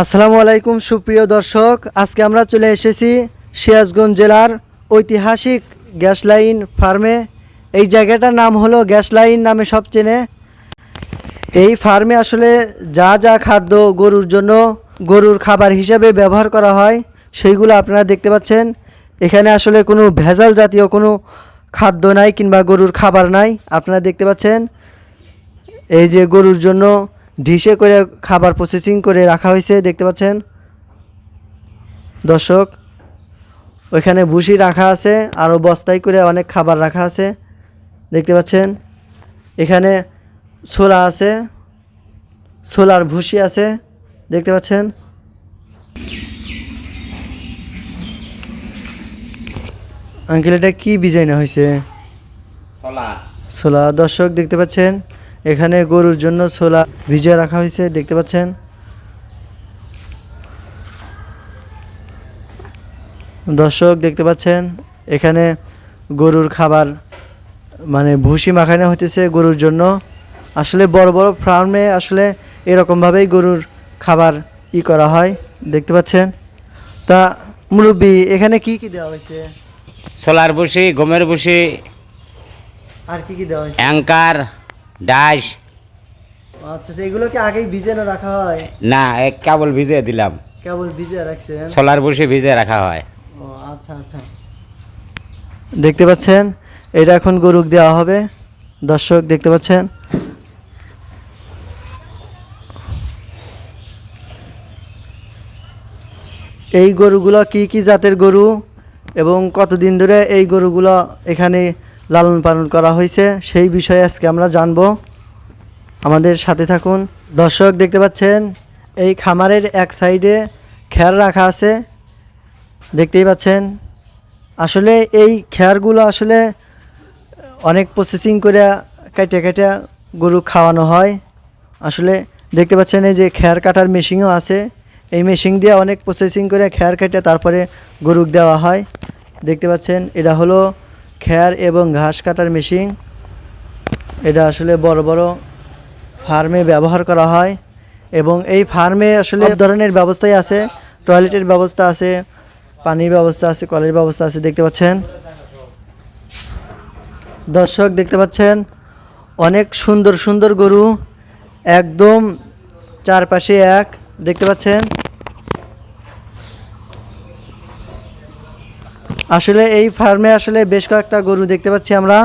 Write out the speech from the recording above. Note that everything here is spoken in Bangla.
আসসালামু আলাইকুম সুপ্রিয় দর্শক, আজকে আমরা চলে এসেছি সিরাজগঞ্জ জেলার ঐতিহাসিক গ্যাস লাইন ফার্মে। এই জায়গাটার নাম হলো গ্যাস লাইন নামে সব চেনে। এই ফার্মে আসলে যা যা খাদ্য গরুর জন্য গরুর খাবার হিসেবে ব্যবহার করা হয় সেইগুলো আপনারা দেখতে পাচ্ছেন। এখানে আসলে কোনো ভেজাল জাতীয় কোনো খাদ্য নাই কিংবা গরুর খাবার নাই। আপনারা দেখতে পাচ্ছেন এই যে গরুর জন্য ডিশে করে খাবার প্রসেসিং করে রাখা হয়েছে, দেখতে পাচ্ছেন দর্শক। ওইখানে ভুসি রাখা আছে, আরও বস্তায় করে অনেক খাবার রাখা আছে, দেখতে পাচ্ছেন। এখানে ছোলা আছে, ছোলার ভুসি আছে, দেখতে পাচ্ছেন। আঙ্কেল এটা কি ডিজাইন হয়েছে? ছোলা দর্শক দেখতে পাচ্ছেন। এখানে গরুর জন্য ছোলা ভিজিয়ে রাখা হয়েছে, দেখতে পাচ্ছেন। দর্শক দেখতে পাচ্ছেন এখানে গরুর খাবার মানে ভুসি মাখানো হইতেছে গরুর জন্য। আসলে বড় বড় ফার্মে আসলে এরকমভাবেই গরুর খাবার করা হয়, দেখতে পাচ্ছেন। তা মুরব্বি এখানে কি কি দেওয়া হয়েছে? ছোলার ভুসি, গমের ভুসি, আর কি কি দেওয়া হয়েছে? অ্যাঙ্কার, ডাস। আচ্ছা, এগুলো কি আগেই ভিজিয়ে রাখা হয়? না, কেবল ভিজিয়ে দিলাম। কেবল ভিজিয়ে রাখছেন? ছোলার ভুসি ভিজিয়ে রাখা হয়। ও আচ্ছা আচ্ছা, দেখতে পাচ্ছেন এটা এখন গরুকে দেওয়া হবে। দর্শক দেখতে পাচ্ছেন এই গরুগুলো কি কি জাতের গরু এবং কতদিন ধরে এই গরুগুলো এখানে লালন পালন করা হয়েছে সেই বিষয়ে আজকে আমরা জানবো। আমাদের সাথে থাকুন। দর্শক দেখতে পাচ্ছেন এই খামারের এক সাইডে খ্যার রাখা আছে, দেখতেই পাচ্ছেন। আসলে এই খ্যারগুলো আসলে অনেক প্রসেসিং করে কেটে কেটে গরু খাওয়ানো হয়। আসলে দেখতে পাচ্ছেন এই যে খ্যার কাটার মেশিনও আছে, এই মেশিন দিয়ে অনেক প্রসেসিং করে খ্যার কেটে তারপরে গরুকে দেওয়া হয়, দেখতে পাচ্ছেন। এটা হলো খ্যার এবং ঘাস কাটার মেশিন। এটা আসলে বড় বড় ফার্মে ব্যবহার করা হয় এবং এই ফার্মে আসলে সব ধরনের ব্যবস্থাই আছে। টয়লেটের ব্যবস্থা আছে, পানির ব্যবস্থা আছে, কলের ব্যবস্থা আছে, দেখতে পাচ্ছেন। দর্শক দেখতে পাচ্ছেন অনেক সুন্দর সুন্দর গরু, একদম চারপাশে এক, দেখতে পাচ্ছেন। আসলে এই ফার্মে আসলে বেশ কয়েকটা গরু দেখতে পাচ্ছি আমরা।